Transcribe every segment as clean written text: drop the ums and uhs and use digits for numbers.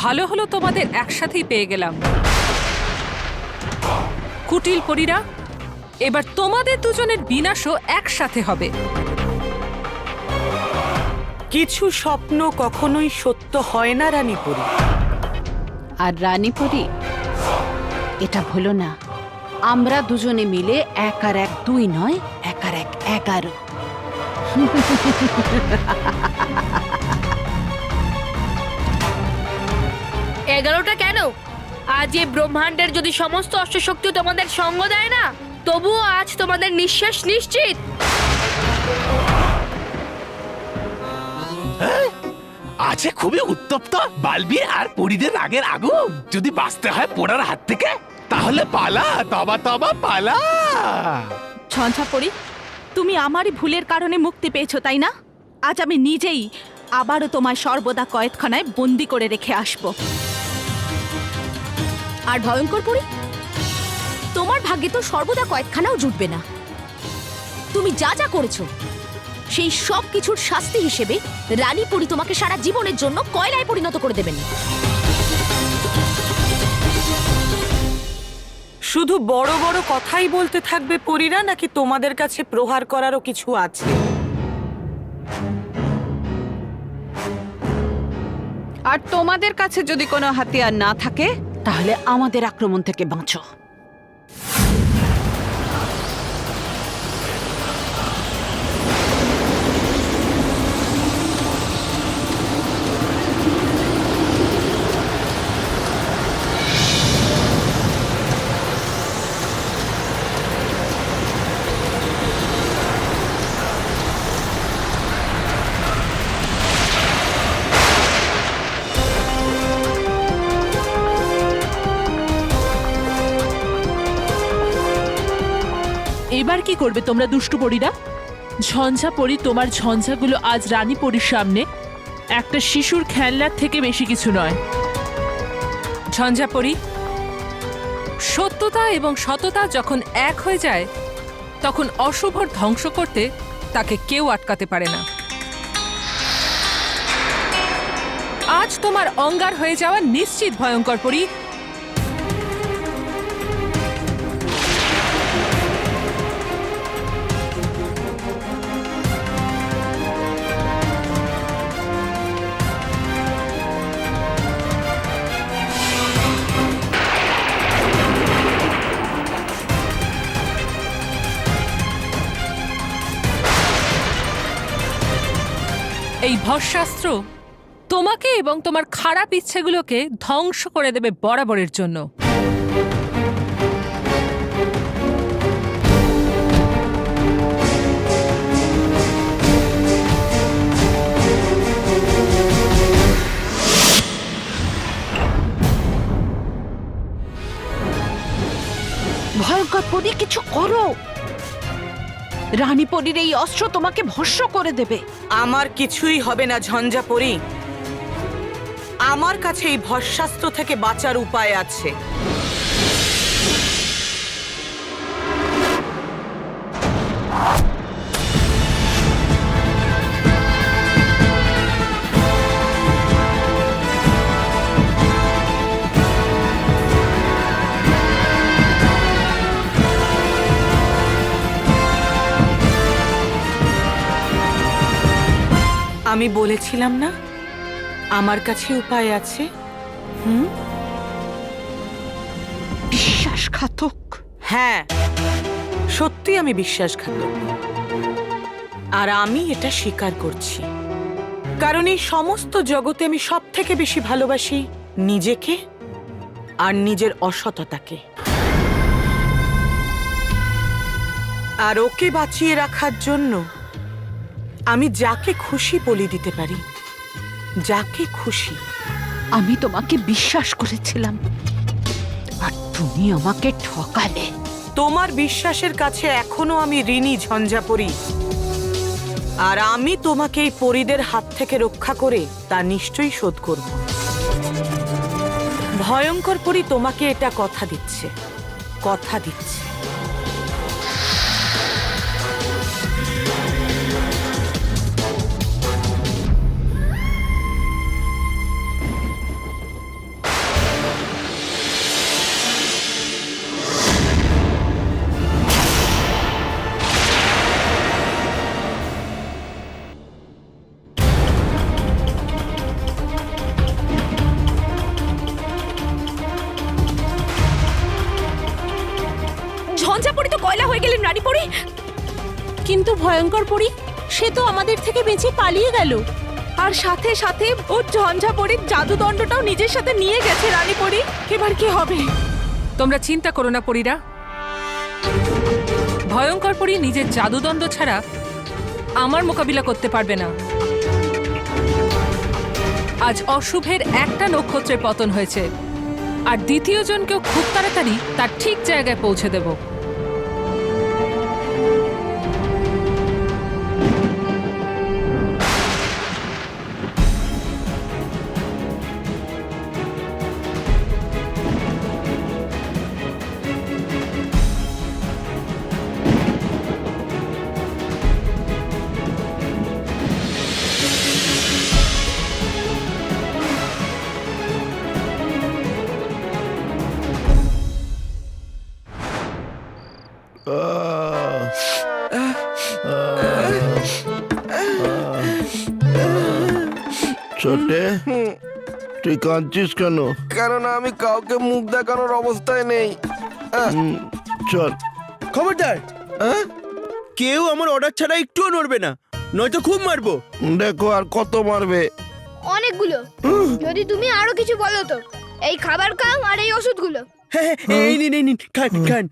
ভালো হলো তোমাদের একসাথেই পেয়ে গেলাম। কুটিল পরীরা, এবার তোমাদের দুজনের বিনাশও একসাথে হবে। কিছু স্বপ্ন কখনোই সত্য হয় না রানীপুরী। আর রানীপুরী, এটা ভুলো না, আমরা দুজনে মিলে 1 আর 1 2 নয়, 1 আর 1 11। এগারোটা কেন? আজ এই ব্রহ্মাণ্ডের যদি সমস্ত অষ্টশক্তি তোমাদের সঙ্গ দেয় না, তবুও আজ তোমাদের নিঃশ্বাস নিশ্চিত। আছে খুবই উত্তপ্ত বালবি আর পরিদের রাগের আগুন। যদি বাঁচতে হয় পোড়ার হাত থেকে, তাহলে পালা, তবা তবা পালা। ঝঞ্ঝাপরি, তুমি আমারই ভুলের কারণে মুক্তি পেয়েছো, তাই না? আজ আমি নিজেই আবারও তোমায় সর্বদা কয়েদখানায় বন্দি করে রেখে আসব। আর ভয়ঙ্কর পরি, তোমার ভাগ্যে তো সর্বদা কয়েদখানাও জুটবে না। তুমি যা যা করেছো সেই সব কিছুর শাস্তি হিসেবে রানীপুরী তোমাকে সারা জীবনের জন্য কয়লায় পরিণত করে দেবেন। শুধু বড় বড় কথাই বলতে থাকবে পরীরা, নাকি তোমাদের কাছে প্রহার করারও কিছু আছে? আর তোমাদের কাছে যদি কোনো হাতিয়ার না থাকে, তাহলে আমাদের আক্রমণ থেকে বাঁচো। এবার কি করবে তোমরা দুষ্টু পরীরা? ঝঞ্ঝা পরী, তোমার ঝঞ্ঝাগুলো আজ রানী পরীর সামনে একটা শিশুর খেলনার থেকে বেশি কিছু নয়। ঝঞ্ঝাপরি, সত্যতা এবং সততা যখন এক হয়ে যায়, তখন অশুভর ধ্বংস করতে তাকে কেউ আটকাতে পারে না। আজ তোমার অঙ্গার হয়ে যাওয়া নিশ্চিত, ভয়ঙ্কর পরি। এই ভস্মাস্ত্র তোমাকে এবং তোমার খারাপ ইচ্ছেগুলোকে ধ্বংস করে দেবে বরাবরের জন্য। ভয়ঙ্কর পরী, কিছু করো। রানীপরীর এই অস্ত্র তোমাকে ভস্ম করে দেবে। আমার কিছুই হবে না ঝঞ্ঝাপরি। আমার কাছে এই ভস্মাস্ত্র থেকে বাঁচার উপায় আছে। আমি বলেছিলাম না আমার কাছে উপায় আছে। বিশ্বাসঘাতক। হ্যাঁ, সত্যি আমি বিশ্বাসঘাতক। আর আমি এটা স্বীকার করছি, কারণ এই সমস্ত জগতে আমি সব থেকে বেশি ভালোবাসি নিজেকে আর নিজের অসততাকে। আর ওকে বাঁচিয়ে রাখার জন্য আমি যাকে খুশি বলি দিতে পারি, যাকে খুশি। আমি তোমাকে বিশ্বাস করেছিলাম, আর তুমি আমাকে ঠকালে। তোমার বিশ্বাসের কাছে এখনো আমি ঋণী ঝঞ্ঝাপরি। আর আমি তোমাকে এই পরীদের হাত থেকে রক্ষা করে তা নিশ্চয়ই শোধ করব। ভয়ঙ্কর পরী তোমাকে এটা কথা দিচ্ছে, কথা দিচ্ছে। ঝঞ্ঝাপড়ি তো কয়লা হয়ে গেলেন রানীপরি। কিন্তু ভয়ঙ্কর পরি সে তো আমাদের থেকে বেঁচে পালিয়ে গেল, আর সাথে সাথে ও ঝঞ্ঝাপড়ির জাদুদণ্ডটাও নিজের সাথে নিয়ে গেছে রানীপরি। এবার কি হবে? তোমরা চিন্তা করো না পরীরা, ভয়ঙ্কর পরী নিজের জাদুদণ্ড ছাড়া আমার মোকাবিলা করতে পারবে না। আজ অশুভের একটা নক্ষত্রের পতন হয়েছে, আর দ্বিতীয় জনকেও খুব তাড়াতাড়ি তার ঠিক জায়গায় পৌঁছে দেব। ছোটে, তুই কাঁদছিস কেন? কেননা আমি কাউকে মুখ দেখানোর অবস্থায় নেই। চল। খবরদার, কেউ আমার অর্ডার ছাড়া একটুও নড়বে না, নয়তো খুব মারবো। দেখো আর কত মারবে। অনেকগুলো। যদি তুমি আরো কিছু বলো তো, এই খাবার খাও আর এই ওষুধগুলো। হ্যাঁ, এই নিন এই নিন, খান খান।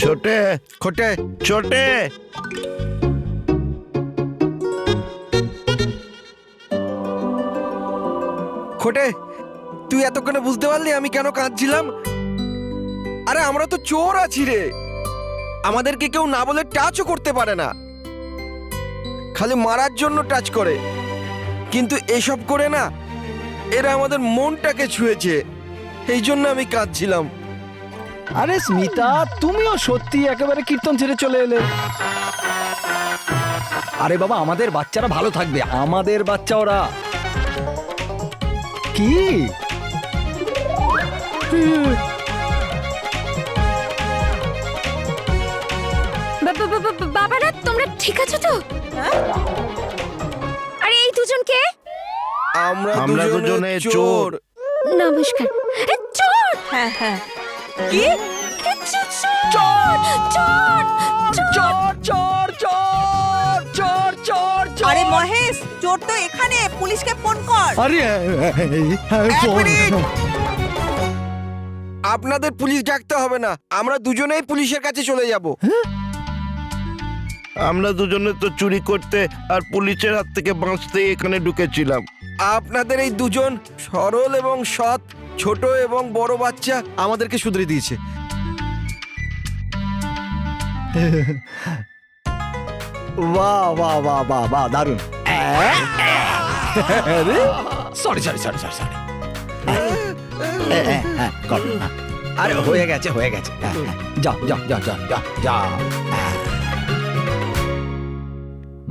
ছোটে, খোটে, ছোটে, খোটে, তুই এতক্ষণে বুঝতে পারলি আমি কেন কাঁদছিলাম? আরে আমরা তো চোর আছি রে, আমাদেরকে কেউ না বলে টাচও করতে পারে না, খালি মারার জন্য টাচ করে। কিন্তু এসব করে না, এরা আমাদের মনটাকে ছুঁয়েছে, এই জন্য আমি কাঁদছিলাম। আরে স্মিতা, তুমিও সত্যি একেবারে কীর্তন ছেড়ে চলে এলে। আরে বাবা, আমাদের বাচ্চারা ভালো থাকবে, আমাদের বাচ্চা ওরা। কি বাবারা, তোমরা ঠিক আছো তো? আরে এই দুজন কে? আমরা দুজনে দুজনে চোর। চোর। নমস্কার। চোর? হ্যাঁ হ্যাঁ। কি? চোর চোর চোর চোর চোর চোর চোর চোর। আরে মহেশ, চোর তো এখানে, পুলিশকে ফোন কর। আরে এক মিনিট। আপনাদের পুলিশ ডাকতে হবে না, আমরা দুজনেই পুলিশের কাছে চলে যাব। আমরা দুজনে তো চুরি করতে আর পুলিশের হাত থেকে বাঁচতে এখানে ঢুকেছিলাম। আপনাদের এই দুজন সরল এবং সৎ ছোট এবং বড় বাচ্চা আমাদেরকে শুধরে দিয়েছে। বাহ বাহ বাহ বাহ বাহ, দারুণ। Sorry sorry sorry sorry sorry. আরে হয়ে গেছে হয়ে গেছে, যাও যাও যাও যাও যাও যাও।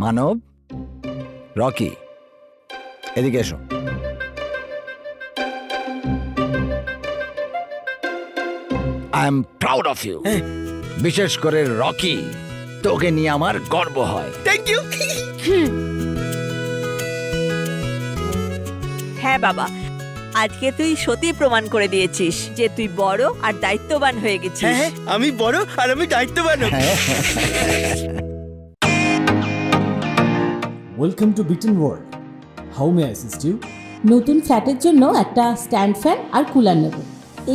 মানব, রকি, এদিকে এসো। I am proud of you. বিশেষ করে রকি, তোকে নিয়ে আমার গর্ব হয়। Thank you. হ্যাঁ বাবা, আজকে তুই সত্যি প্রমাণ করে দিয়েছিস যে তুই বড় আর দায়িত্ববান হয়ে গেছিস। হ্যাঁ, আমি বড় আর আমি দায়িত্ববান। Welcome to Bitten World. How may I assist you? নতুন ফ্ল্যাটের জন্য একটা স্ট্যান্ড ফ্যান আর কুলার নেব।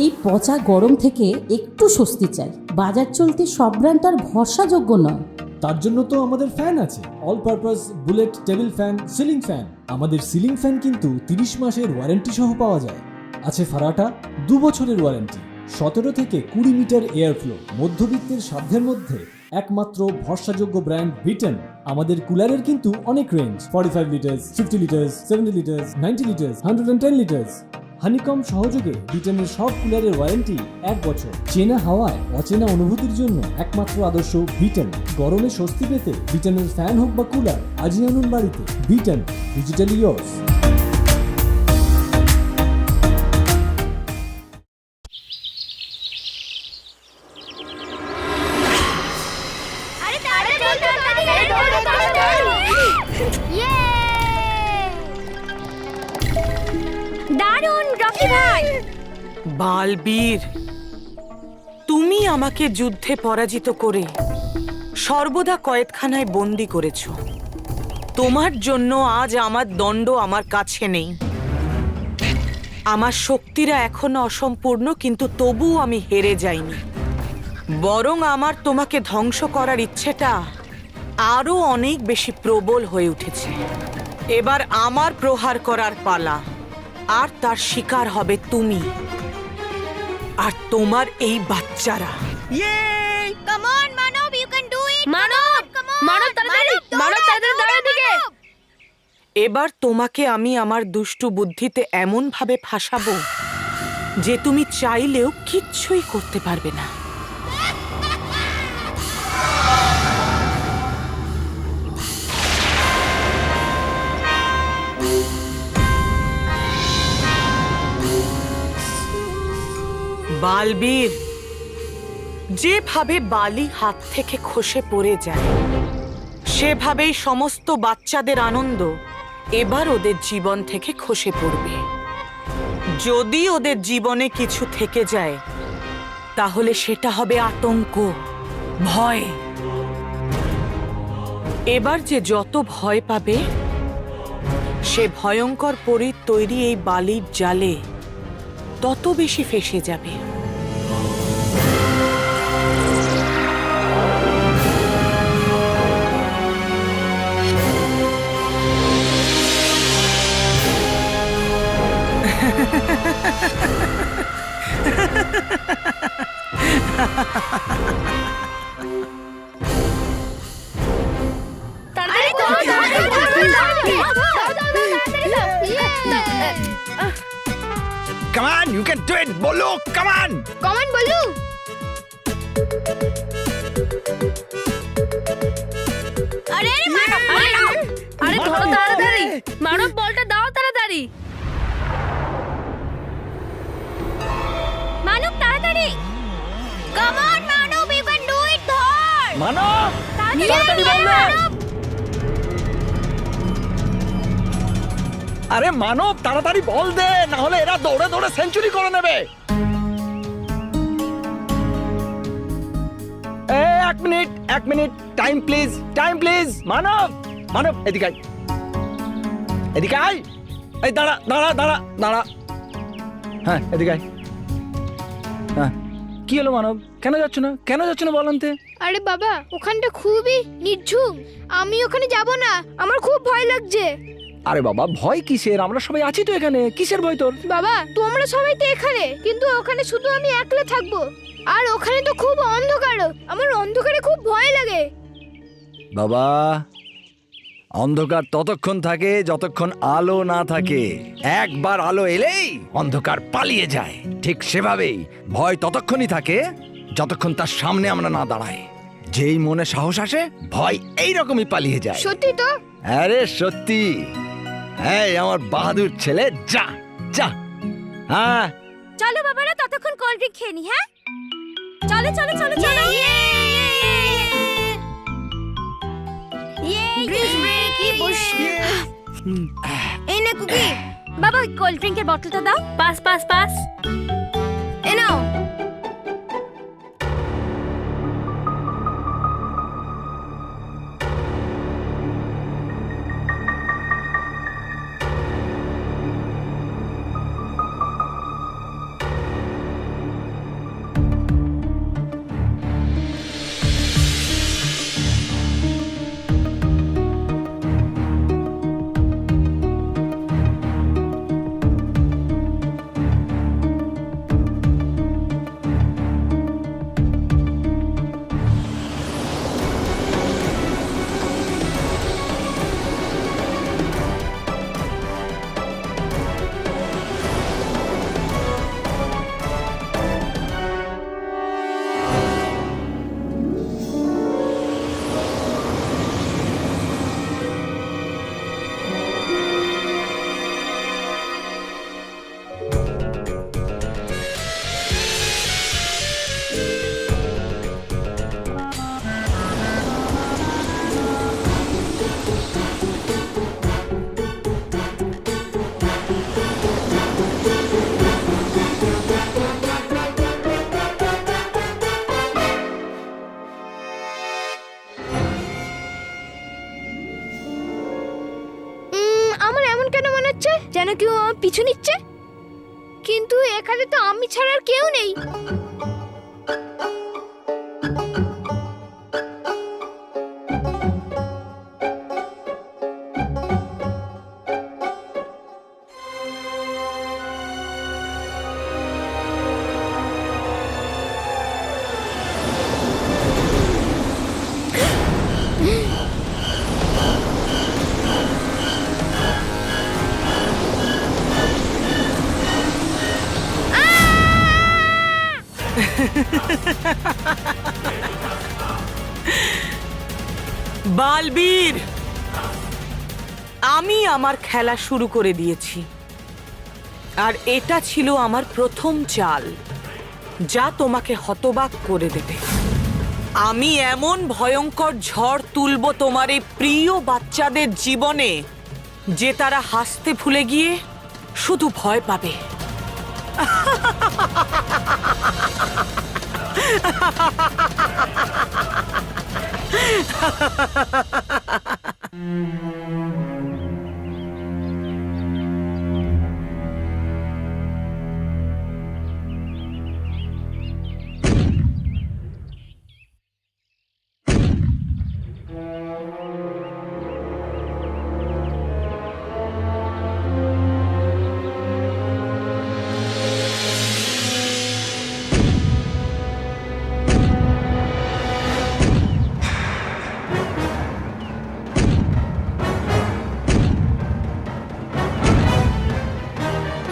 এই পচা গরম থেকে একটু স্বস্তি চাই। বাজার চলতে সব ব্র্যান্ড তো আর ভরসাযোগ্য নয়। তার জন্য তো আমাদের ফ্যান আছে, all purpose bullet table fan, ceiling fan. আমাদের সিলিং ফ্যান কিন্তু 30 মাসের ওয়ারেন্টি সহ পাওয়া যায়। আছে ফারাটা 2 বছরের ওয়ারেন্টি, 17 থেকে 20 মিটার এয়ার ফ্লো, মধ্যবিত্তের সাধ্যের মধ্যে একমাত্র ভরসাযোগ্য ব্র্যান্ড বিটেন। আমাদের কুলারের কিন্তু অনেক range, 45 litres, 50 litres, 70 litres, 90 litres, 110 litres. Honeycomb সহযোগে বিটেনের সব কুলারের ওয়ারেন্টি 1 বছর। চেনা হাওয়ায় অচেনা অনুভূতির জন্য একমাত্র আদর্শ বিটেন। গরমে স্বস্তি পেতে বিটেনের ফ্যান হোক বা কুলার, আজই আনুন বাড়িতে। Beaten, digitally yours. দারুণ রকি ভাই। বালবীর, তুমি আমাকে যুদ্ধে পরাজিত করে সর্বদা কয়েদখানায় বন্দি করেছ। তোমার জন্য আজ আমার দণ্ড আমার কাছে নেই। আমার শক্তিরা এখনো অসম্পূর্ণ, কিন্তু তবুও আমি হেরে যাইনি। বরং আমার তোমাকে ধ্বংস করার ইচ্ছেটা আরো অনেক বেশি প্রবল হয়ে উঠেছে। এবার আমার প্রহার করার পালা, আর তার শিকার হবে তুমি আর তোমার এই বাচ্চারা। Come on Manab, you can do it. Manav, Manav তাড়াতাড়ি, মানব তাড়াতাড়ি দাঁড়াও এদিকে। এবার তোমাকে আমি আমার দুষ্টু বুদ্ধিতে এমন ভাবে ফাঁসাবো যে তুমি চাইলেও কিচ্ছুই করতে পারবে না। বালবীর, যেভাবে বালি হাত থেকে খসে পড়ে যায়, সেভাবেই সমস্ত বাচ্চাদের আনন্দ এবার ওদের জীবন থেকে খসে পড়বে। যদি ওদের জীবনে কিছু থেকে যায়, তাহলে সেটা হবে আতঙ্ক, ভয়। এবার যে যত ভয় পাবে, সে ভয়ঙ্কর পরীর তৈরি এই বালির জালে তত বেশি ফেঁসে যাবে। Come on, you can do it, বলো, come on! Come on, বলু। আরে মানব, আরে ধরো তাড়াতাড়ি, মানব বলটা দাও তাড়াতাড়ি। মানব তাড়াতাড়ি। Come on Manab, you can do it. ধর মানব, তাড়াতাড়ি বল। আরে মানব তাড়াতাড়ি বল দে, না হলে এরা দৌড়ে দৌড়ে সেঞ্চুরি করে নেবে। এক মিনিট, টাইম প্লিজ। মানব, এদিকে আয়, এই দাঁড়া। হ্যাঁ, এদিকে আয়। হ্যাঁ, কি হলো মানব? কেন যাচ্ছ না বলতে? আরে বাবা, ওখানটা খুবই নির্ঝুম, আমি ওখানে যাব না, আমার খুব ভয় লাগছে। আরে বাবা, ভয় কিসের? আমরা সবাই আছি তো এখানে, কিসের ভয় তোর? বাবা, তোমরা সবাই তো এখানে, কিন্তু ওখানে শুধু আমি একলা থাকবো, আর ওখানে তো খুব অন্ধকার, আমার অন্ধকারে খুব ভয় লাগে। বাবা, অন্ধকার ততক্ষণ থাকে যতক্ষণ আলো না থাকে। একবার আলো এলেই অন্ধকার পালিয়ে যায়। ঠিক সেভাবেই ভয় ততক্ষণই থাকে যতক্ষণ তার সামনে আমরা না দাঁড়াই। যেই মনে সাহস আসে, ভয় এইরকমই পালিয়ে যায়। সত্যি তো? আরে সত্যি। এই আমার বাহাদুর ছেলে, যা। হ্যাঁ, চলো বাবারা, ততক্ষণ কোল্ড ড্রিঙ্ক খেয়ে নি। হ্যাঁ, চলো। এই না কুকি, বাবা ওই কোল্ড ড্রিঙ্কের বটলটা দাও। পাস। এ নাও। পিছু নিচ্ছে, কিন্তু এখানে তো আমি ছাড়া আর কেউ নেই। বালবীর, আমি আমার খেলা শুরু করে দিয়েছি, আর এটা ছিল আমার প্রথম চাল, যা তোমাকে হতবাক করে দেবে। আমি এমন ভয়ঙ্কর ঝড় তুলব তোমার এই প্রিয় বাচ্চাদের জীবনে যে তারা হাসতে ভুলে গিয়ে শুধু ভয় পাবে।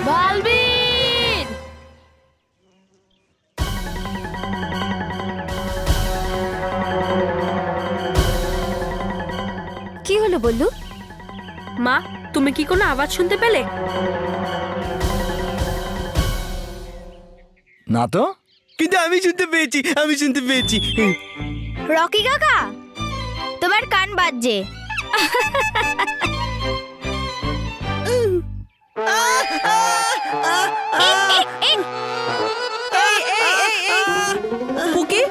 বালবীর, কি হলো বললু? মা, তুমি কি কোনো আওয়াজ শুনতে পেলে? না তো। কিন্তু আমি শুনতে পেয়েছি। রকি কাকা, তোমার কান বাজছে। পুকি,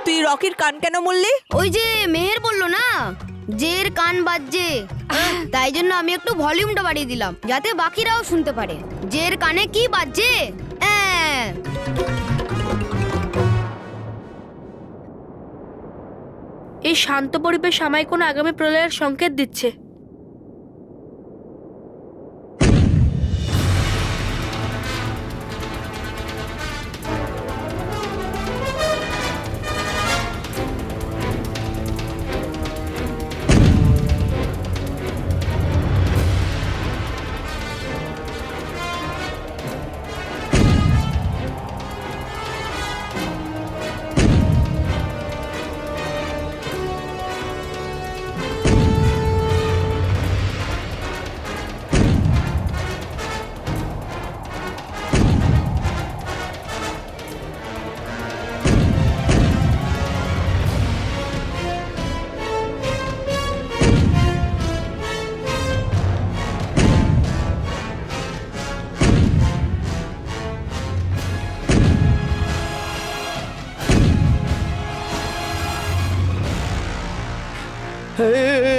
তুই রকির কান কেন বললি? ওই যে মেহের বললো না যে এর কান বাজছে, তাই জন্য আমি একটু ভলিউমটা বাড়িয়ে দিলাম যাতে বাকিরাও শুনতে পারে যে এর কানে কি বাজছে। এই শান্ত পরিবেশ আমায় কোনো আগামী প্রলয়ের সংকেত দিচ্ছে।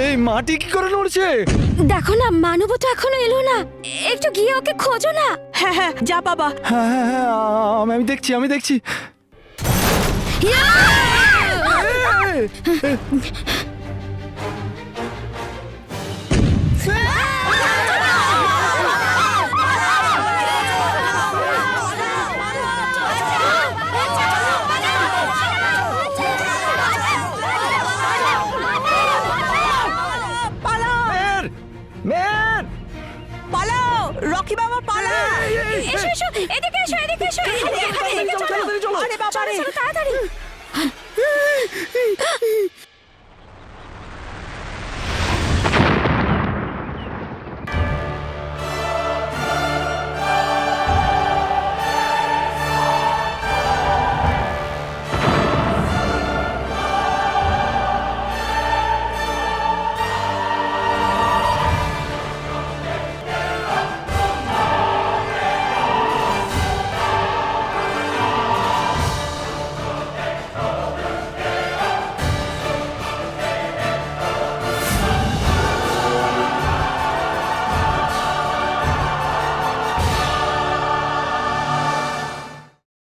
এই মাটি কি করে নড়ছে? দেখো না, মানব তো এখনো এলো না, একটু গিয়ে ওকে খোঁজো না। হ্যাঁ হ্যাঁ, যা বাবা। হ্যাঁ হ্যাঁ হ্যাঁ, আমি দেখছি। পালাও রকি বাবা, পালাও। এসো এসো, এদিকে এসো, এদিকে এসো, আরে বাবা রে, তাড়াতাড়ি।